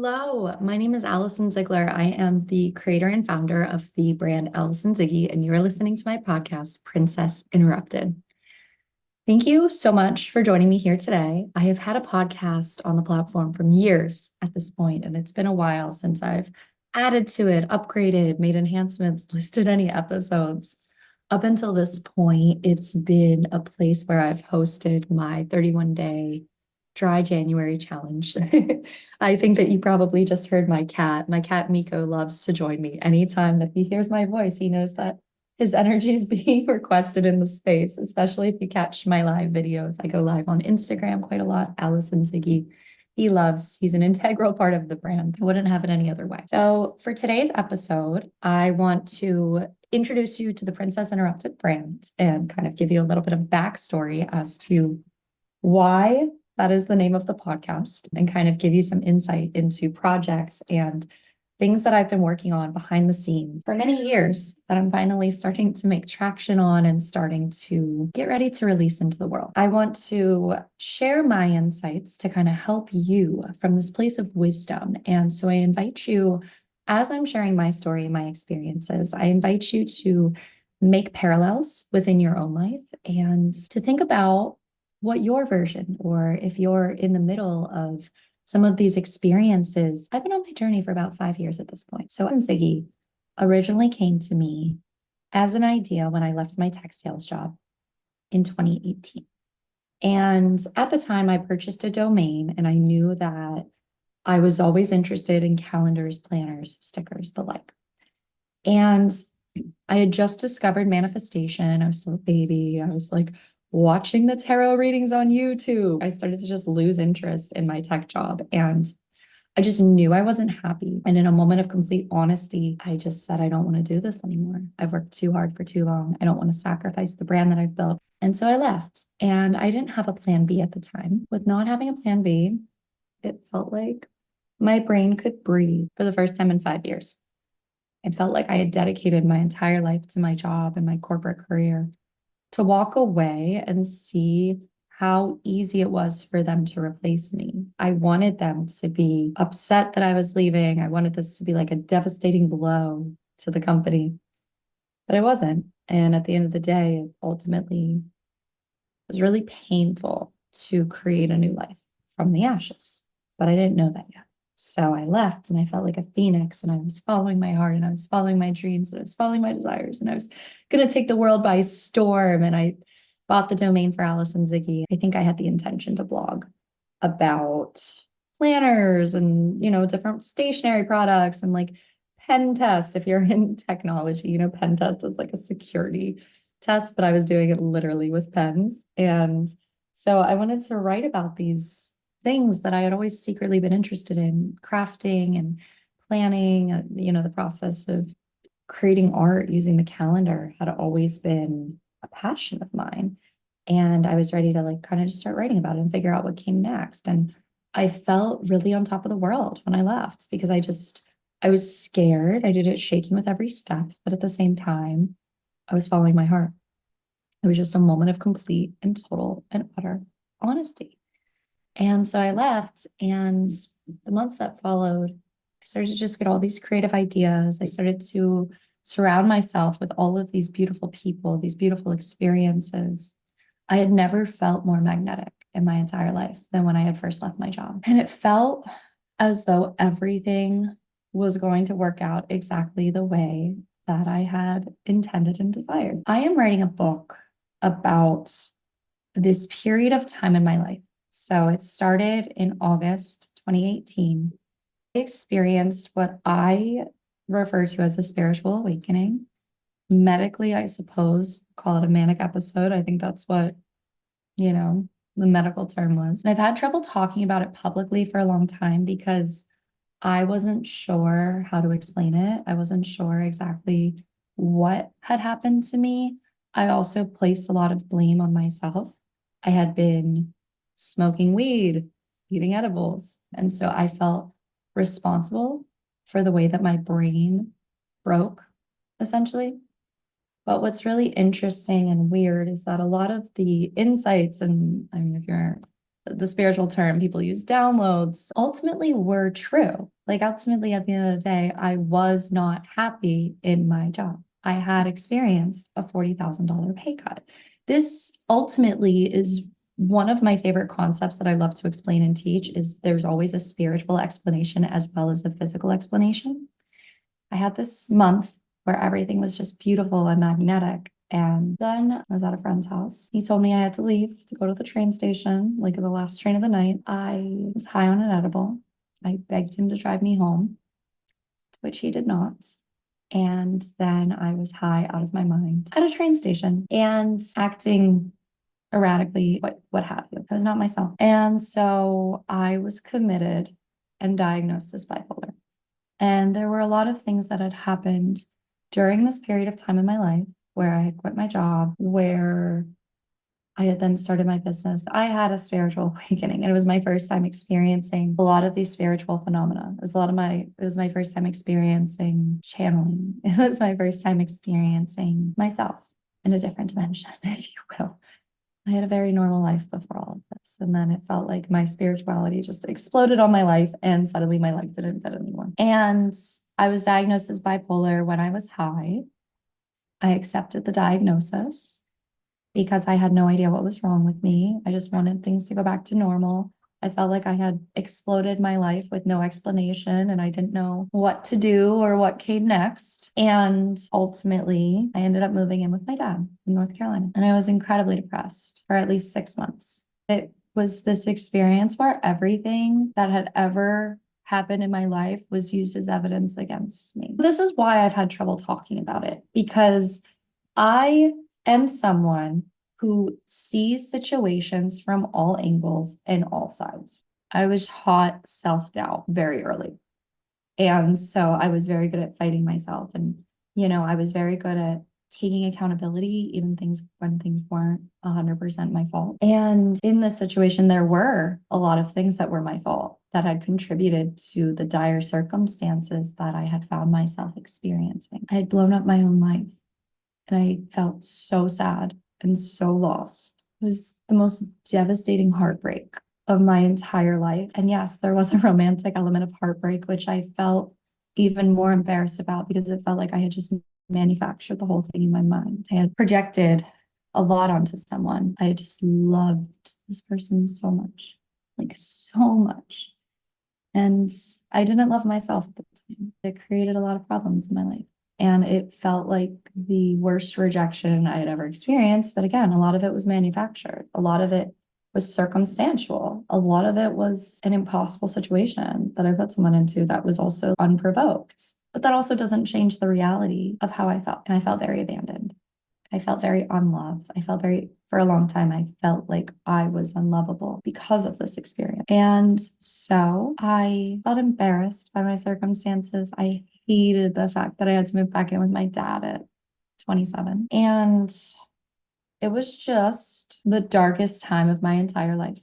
Hello, my name is Allison Ziegler. I am the creator and founder of the brand Allison Ziggy, and you are listening to my podcast, Princess Interrupted. Thank you so much for joining me here today. I have had a podcast on the platform for years at this point, and it's been a while since I've added to it, upgraded, made enhancements, listed any episodes. Up until this point, it's been a place where I've hosted my 31-day dry January challenge. I think that you probably just heard my cat. My cat Miko loves to join me. Anytime that he hears my voice, he knows that his energy is being requested in the space, especially if you catch my live videos. I go live on Instagram quite a lot. Allison Ziggy. He's an integral part of the brand. I wouldn't have it any other way. So for today's episode, I want to introduce you to the Princess Interrupted brand and kind of give you a little bit of backstory as to why that is the name of the podcast and kind of give you some insight into projects and things that I've been working on behind the scenes for many years that I'm finally starting to make traction on and starting to get ready to release into the world. I want to share my insights to kind of help you from this place of wisdom. And so I invite you, as I'm sharing my story, my experiences, I invite you to make parallels within your own life and to think about what your version, or if you're in the middle of some of these experiences. I've been on my journey for about 5 years at this point. So Ziggy originally came to me as an idea when I left my tech sales job in 2018. And at the time, I purchased a domain and I knew that I was always interested in calendars, planners, stickers, the like. And I had just discovered manifestation. I was still a baby. I was like watching the tarot readings on YouTube. I started to just lose interest in my tech job. And I just knew I wasn't happy. And in a moment of complete honesty, I just said, I don't want to do this anymore. I've worked too hard for too long. I don't want to sacrifice the brand that I've built. And so I left. And I didn't have a plan B at the time. With not having a plan B, it felt like my brain could breathe for the first time in 5 years. It felt like I had dedicated my entire life to my job and my corporate career. To walk away and see how easy it was for them to replace me. I wanted them to be upset that I was leaving. I wanted this to be like a devastating blow to the company, but it wasn't. And at the end of the day, it ultimately was really painful to create a new life from the ashes, but I didn't know that yet. So I left and I felt like a phoenix, and I was following my heart and I was following my dreams and I was following my desires, and I was going to take the world by storm. And I bought the domain for Allison Ziggy. I think I had the intention to blog about planners and, different stationery products and like pen test. If you're in technology, pen test is like a security test, but I was doing it literally with pens. And so I wanted to write about these things that I had always secretly been interested in, crafting and planning. The process of creating art using the calendar had always been a passion of mine. And I was ready to like kind of just start writing about it and figure out what came next. And I felt really on top of the world when I left because I was scared. I did it shaking with every step, but at the same time, I was following my heart. It was just a moment of complete and total and utter honesty. And so I left, and the month that followed, I started to just get all these creative ideas. I started to surround myself with all of these beautiful people, these beautiful experiences. I had never felt more magnetic in my entire life than when I had first left my job. And it felt as though everything was going to work out exactly the way that I had intended and desired. I am writing a book about this period of time in my life. So it started in August 2018. I experienced what I refer to as a spiritual awakening. Medically, I suppose, call it a manic episode. I think that's what, the medical term was. And I've had trouble talking about it publicly for a long time because I wasn't sure how to explain it. I wasn't sure exactly what had happened to me. I also placed a lot of blame on myself. I had been smoking weed, eating edibles. And so I felt responsible for the way that my brain broke, essentially. But what's really interesting and weird is that a lot of the insights, and I mean, if you're the spiritual term people use, downloads, ultimately were true. Like ultimately at the end of the day, I was not happy in my job. I had experienced a $40,000 pay cut. This ultimately is one of my favorite concepts that I love to explain and teach is there's always a spiritual explanation as well as a physical explanation. I had this month where everything was just beautiful and magnetic. And then I was at a friend's house. He told me I had to leave to go to the train station, like the last train of the night. I was high on an edible. I begged him to drive me home, to which he did not. And then I was high out of my mind at a train station and acting erratically, what have you. I was not myself. And so I was committed and diagnosed as bipolar. And there were a lot of things that had happened during this period of time in my life where I had quit my job, where I had then started my business. I had a spiritual awakening, and it was my first time experiencing a lot of these spiritual phenomena. It was my first time experiencing channeling. It was my first time experiencing myself in a different dimension, if you will. I had a very normal life before all of this. And then it felt like my spirituality just exploded on my life, and suddenly my life didn't fit anymore. And I was diagnosed as bipolar when I was high. I accepted the diagnosis because I had no idea what was wrong with me. I just wanted things to go back to normal. I felt like I had exploded my life with no explanation and I didn't know what to do or what came next. And ultimately, I ended up moving in with my dad in North Carolina. And I was incredibly depressed for at least 6 months. It was this experience where everything that had ever happened in my life was used as evidence against me. This is why I've had trouble talking about it, because I am someone who sees situations from all angles and all sides. I was taught self-doubt very early. And so I was very good at fighting myself. And, I was very good at taking accountability, even when things weren't 100% my fault. And in this situation, there were a lot of things that were my fault that had contributed to the dire circumstances that I had found myself experiencing. I had blown up my own life. And I felt so sad and so lost. It was the most devastating heartbreak of my entire life. And yes, there was a romantic element of heartbreak, which I felt even more embarrassed about because it felt like I had just manufactured the whole thing in my mind. I had projected a lot onto someone. I just loved this person so much, like so much. And I didn't love myself at the time. It created a lot of problems in my life. And it felt like the worst rejection I had ever experienced. But again, a lot of it was manufactured. A lot of it was circumstantial. A lot of it was an impossible situation that I put someone into that was also unprovoked. But that also doesn't change the reality of how I felt. And I felt very abandoned. I felt very unloved. For a long time, I felt like I was unlovable because of this experience. And so I felt embarrassed by my circumstances. I hated the fact that I had to move back in with my dad at 27. And it was just the darkest time of my entire life.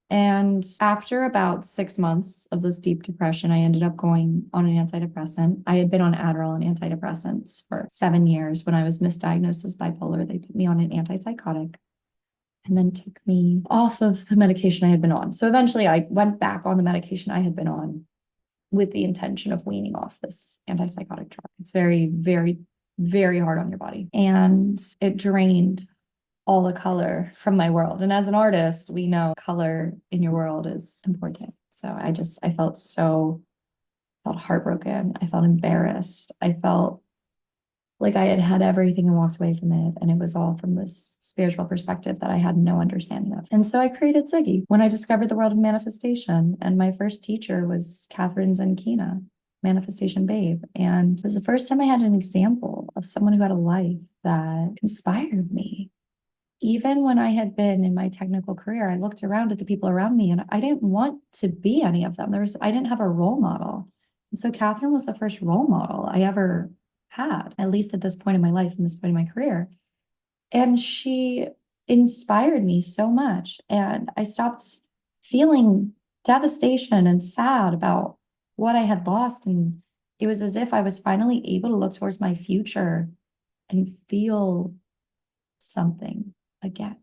And after about 6 months of this deep depression, I ended up going on an antidepressant. I had been on Adderall and antidepressants for 7 years. When I was misdiagnosed as bipolar, they put me on an antipsychotic and then took me off of the medication I had been on. So eventually I went back on the medication I had been on with the intention of weaning off this antipsychotic drug. It's very, very, very hard on your body. And it drained all the color from my world. And as an artist, we know color in your world is important. So I felt heartbroken. I felt embarrassed. I felt like I had had everything and walked away from it. And it was all from this spiritual perspective that I had no understanding of. And so I created Ziggy when I discovered the world of manifestation. And my first teacher was Catherine Zenkina, Manifestation Babe. And it was the first time I had an example of someone who had a life that inspired me. Even when I had been in my technical career, I looked around at the people around me and I didn't want to be any of them. I didn't have a role model. And so Catherine was the first role model I ever had, at least at this point in my life and this point in my career. And she inspired me so much. And I stopped feeling devastation and sad about what I had lost. And it was as if I was finally able to look towards my future and feel something again.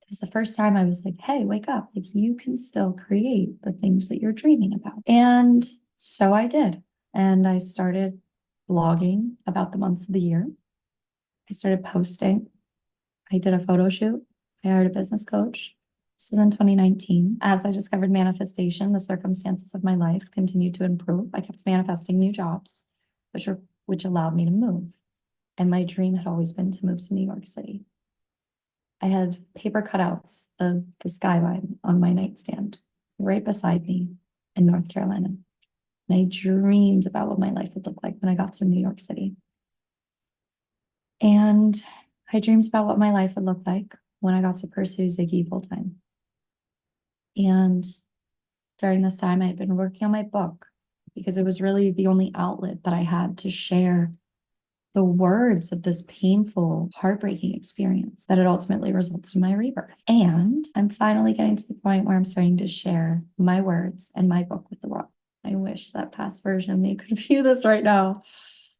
It was the first time I was like, hey, wake up. Like, you can still create the things that you're dreaming about. And so I did. And I started blogging about the months of the year. I started posting. I did a photo shoot. I hired a business coach. This was in 2019. As I discovered manifestation, the circumstances of my life continued to improve. I kept manifesting new jobs, which allowed me to move. And my dream had always been to move to New York City. I had paper cutouts of the skyline on my nightstand right beside me in North Carolina. And I dreamed about what my life would look like when I got to New York City. And I dreamed about what my life would look like when I got to pursue Ziggy full time. And during this time, I had been working on my book because it was really the only outlet that I had to share the words of this painful, heartbreaking experience that had ultimately resulted in my rebirth. And I'm finally getting to the point where I'm starting to share my words and my book with the world. I wish that past version of me could view this right now.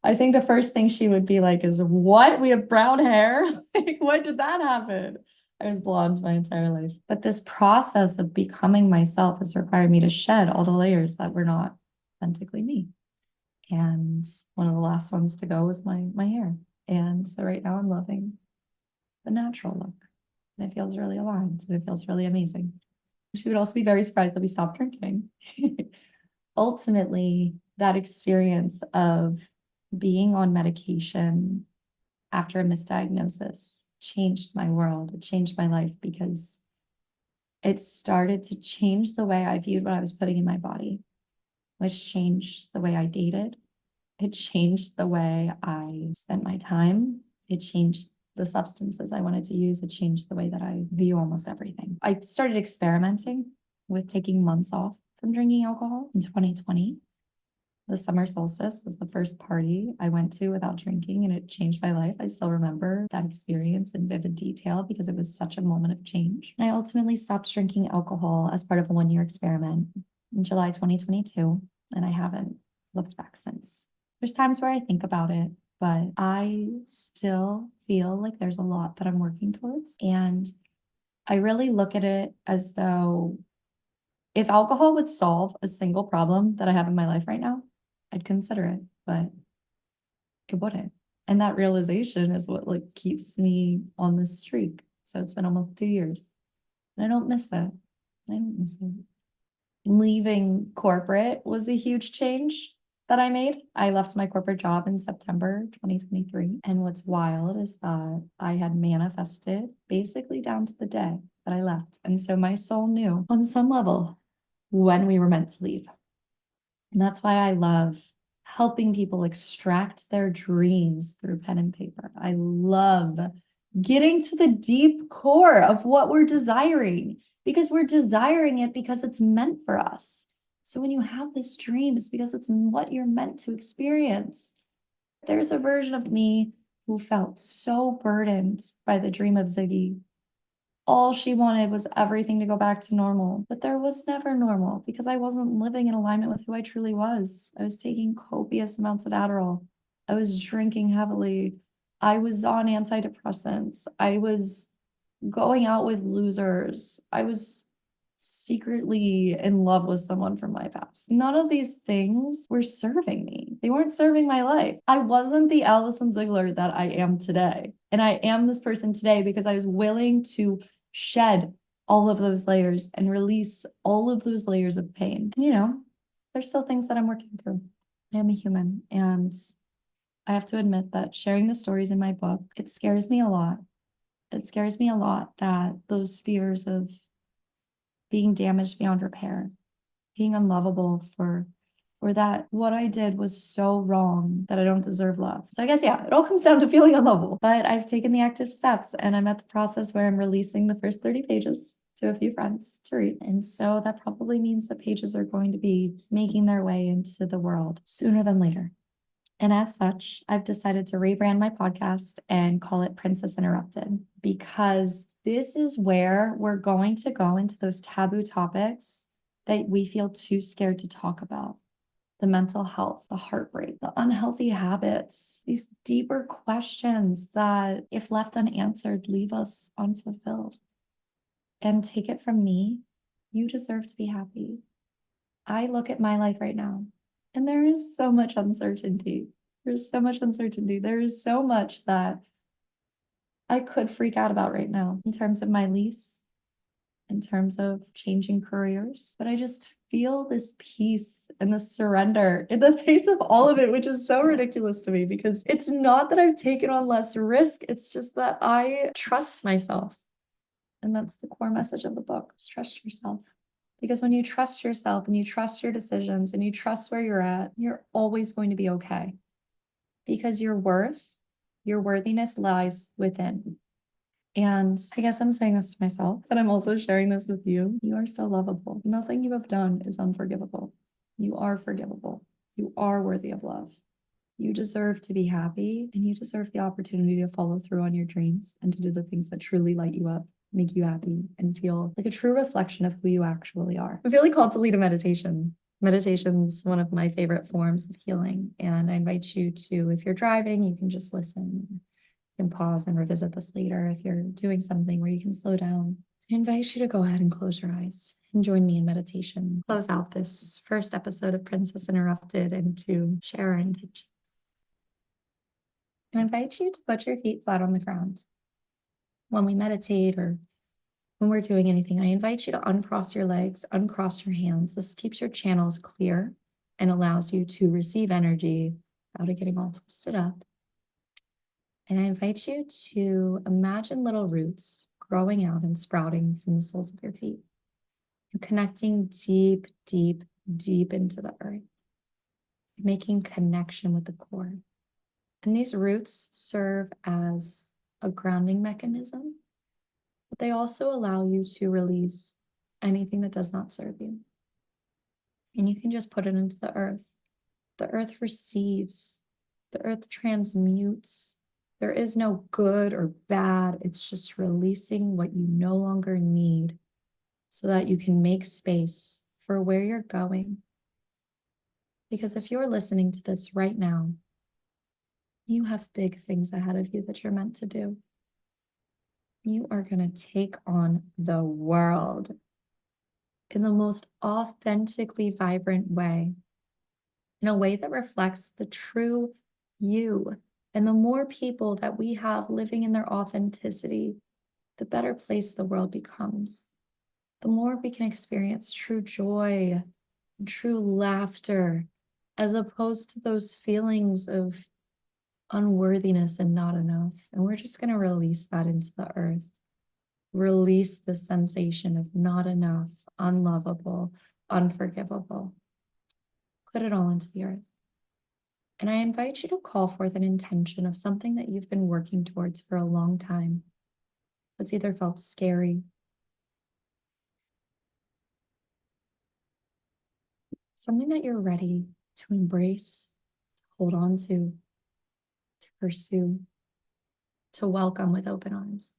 I think the first thing she would be like is, what? We have brown hair? Like, when did that happen? I was blonde my entire life. But this process of becoming myself has required me to shed all the layers that were not authentically me. And one of the last ones to go was my hair. And so right now I'm loving the natural look. And it feels really aligned. And it feels really amazing. She would also be very surprised that we stopped drinking. Ultimately, that experience of being on medication after a misdiagnosis changed my world. It changed my life because it started to change the way I viewed what I was putting in my body, which changed the way I dated. It changed the way I spent my time. It changed the substances I wanted to use. It changed the way that I view almost everything. I started experimenting with taking months off from drinking alcohol in 2020. The summer solstice was the first party I went to without drinking, and it changed my life. I still remember that experience in vivid detail because it was such a moment of change. And I ultimately stopped drinking alcohol as part of a one-year experiment in July 2022, and I haven't looked back since. There's times where I think about it, but I still feel like there's a lot that I'm working towards. And I really look at it as though if alcohol would solve a single problem that I have in my life right now, I'd consider it, but it wouldn't. And that realization is what like keeps me on this streak. So it's been almost 2 years. And I don't miss it. I don't miss it. Leaving corporate was a huge change that I made. I left my corporate job in September 2023. And what's wild is that I had manifested basically down to the day that I left. And so my soul knew on some level when we were meant to leave. And that's why I love helping people extract their dreams through pen and paper. I love getting to the deep core of what we're desiring because we're desiring it because it's meant for us. So when you have this dream, it's because it's what you're meant to experience. There's a version of me who felt so burdened by the dream of Ziggy. All she wanted was everything to go back to normal, but there was never normal because I wasn't living in alignment with who I truly was. I was taking copious amounts of Adderall. I was drinking heavily. I was on antidepressants. I was going out with losers. I was secretly in love with someone from my past. None of these things were serving me. They weren't serving my life. I wasn't the Allison Ziegler that I am today. And I am this person today because I was willing to shed all of those layers and release all of those layers of pain. And, there's still things that I'm working through. I am a human. And I have to admit that sharing the stories in my book, it scares me a lot. It scares me a lot that those fears of being damaged beyond repair, being unlovable or that what I did was so wrong that I don't deserve love. So I guess, yeah, it all comes down to feeling unlovable. But I've taken the active steps and I'm at the process where I'm releasing the first 30 pages to a few friends to read. And so that probably means the pages are going to be making their way into the world sooner than later. And as such, I've decided to rebrand my podcast and call it Princess Interrupted because this is where we're going to go into those taboo topics that we feel too scared to talk about. The mental health, the heartbreak, the unhealthy habits, these deeper questions that, if left unanswered, leave us unfulfilled. And take it from me, you deserve to be happy. I look at my life right now, and there is so much uncertainty. There's so much uncertainty. There is so much that I could freak out about right now in terms of my lease, in terms of changing careers. But I just feel this peace and this surrender in the face of all of it, which is so ridiculous to me because it's not that I've taken on less risk. It's just that I trust myself. And that's the core message of the book, is trust yourself. Because when you trust yourself and you trust your decisions and you trust where you're at, you're always going to be okay. Because your worthiness lies within. And I guess I'm saying this to myself, but I'm also sharing this with you. You are still lovable. Nothing you have done is unforgivable. You are forgivable. You are worthy of love. You deserve to be happy, and you deserve the opportunity to follow through on your dreams and to do the things that truly light you up, make you happy, and feel like a true reflection of who you actually are. I'm feeling called to lead a meditation. Meditation's one of my favorite forms of healing, and I invite you to, if you're driving, you can just listen. You can pause and revisit this later. If you're doing something where you can slow down, I invite you to go ahead and close your eyes and join me in meditation. Close out this first episode of Princess Interrupted and to share our intention. I invite you to put your feet flat on the ground. When we meditate or when we're doing anything, I invite you to uncross your legs, uncross your hands. This keeps your channels clear and allows you to receive energy without it getting all twisted up. And I invite you to imagine little roots growing out and sprouting from the soles of your feet and connecting deep, deep, deep into the earth, making connection with the core. And these roots serve as a grounding mechanism, but they also allow you to release anything that does not serve you. And you can just put it into the earth. The earth receives, the earth transmutes. There is no good or bad. It's just releasing what you no longer need so that you can make space for where you're going. Because if you're listening to this right now, you have big things ahead of you that you're meant to do. You are going to take on the world in the most authentically vibrant way, in a way that reflects the true you. And the more people that we have living in their authenticity, the better place the world becomes. The more we can experience true joy, and true laughter, as opposed to those feelings of unworthiness and not enough. And we're just going to release that into the earth. Release the sensation of not enough, unlovable, unforgivable. Put it all into the earth. And I invite you to call forth an intention of something that you've been working towards for a long time that's either felt scary, something that you're ready to embrace, hold on to pursue, to welcome with open arms.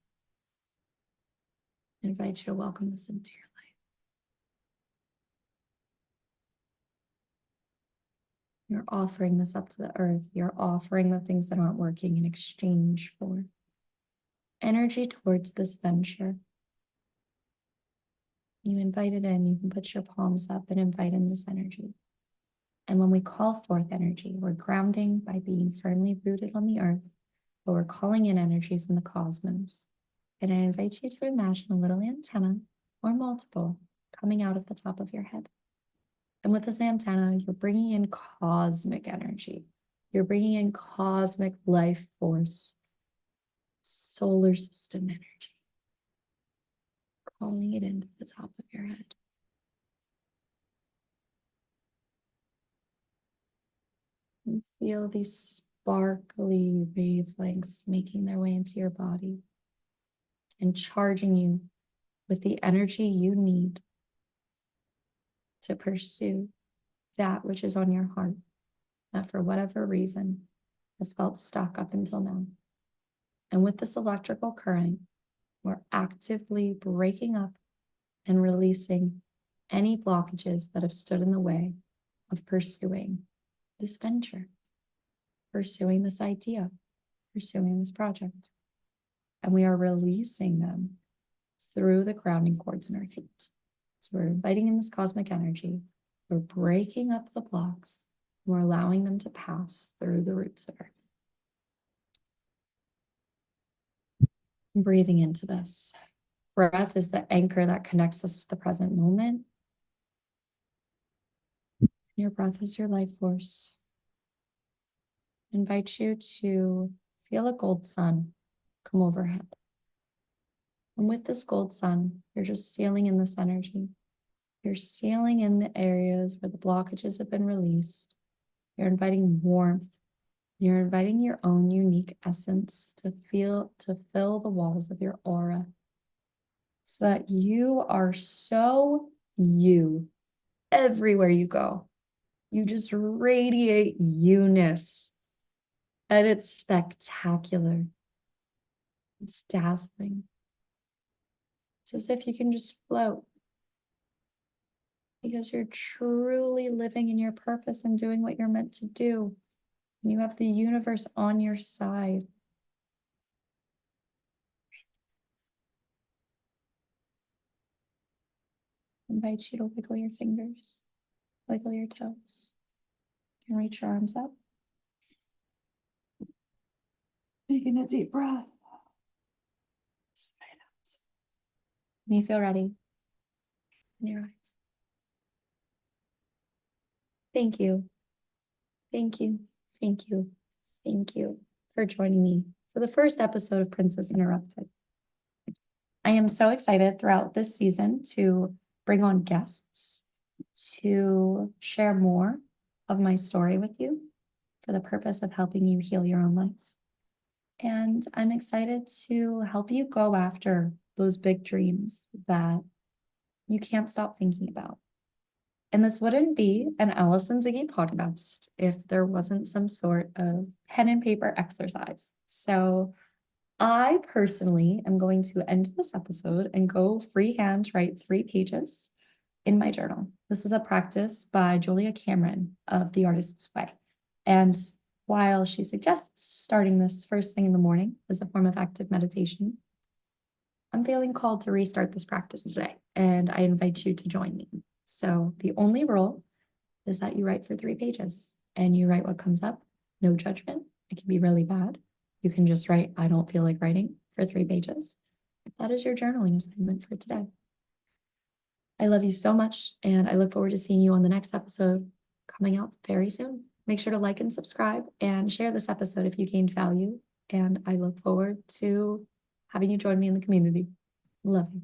I invite you to welcome this into your life. You're offering this up to the earth. You're offering the things that aren't working in exchange for energy towards this venture. You invite it in. You can put your palms up and invite in this energy. And when we call forth energy, we're grounding by being firmly rooted on the earth, but we're calling in energy from the cosmos. And I invite you to imagine a little antenna or multiple coming out of the top of your head. And with this antenna, you're bringing in cosmic energy. You're bringing in cosmic life force, solar system energy, calling it into the top of your head. And feel these sparkly wavelengths making their way into your body and charging you with the energy you need to pursue that which is on your heart, that for whatever reason has felt stuck up until now. And with this electrical current, we're actively breaking up and releasing any blockages that have stood in the way of pursuing this venture, pursuing this idea, pursuing this project. And we are releasing them through the grounding cords in our feet. So we're inviting in this cosmic energy. We're breaking up the blocks. We're allowing them to pass through the roots of our feet. Breathing into this. Breath is the anchor that connects us to the present moment. Your breath is your life force. I invite you to feel a gold sun come overhead. And with this gold sun, you're just sealing in this energy. You're sealing in the areas where the blockages have been released. You're inviting warmth. You're inviting your own unique essence to fill the walls of your aura so that you are so you everywhere you go. You just radiate you-ness. And it's spectacular. It's dazzling. It's as if you can just float because you're truly living in your purpose and doing what you're meant to do. And you have the universe on your side. I invite you to wiggle your fingers, wiggle your toes. You can reach your arms up. Taking a deep breath. Sigh it out. When you feel ready, open your eyes. Thank you. Thank you. Thank you. Thank you for joining me for the first episode of Princess Interrupted. I am so excited throughout this season to bring on guests to share more of my story with you for the purpose of helping you heal your own life. And I'm excited to help you go after those big dreams that you can't stop thinking about. And this wouldn't be an Allison Ziggy podcast if there wasn't some sort of pen and paper exercise. So I personally am going to end this episode and go freehand write 3 pages in my journal. This is a practice by Julia Cameron of The Artist's Way. And while she suggests starting this first thing in the morning as a form of active meditation, I'm feeling called to restart this practice today, and I invite you to join me. So the only rule is that you write for 3 pages and you write what comes up, no judgment. It can be really bad. You can just write, I don't feel like writing for 3 pages. That is your journaling assignment for today. I love you so much, and I look forward to seeing you on the next episode coming out very soon. Make sure to like and subscribe and share this episode if you gained value. And I look forward to having you join me in the community. Love you.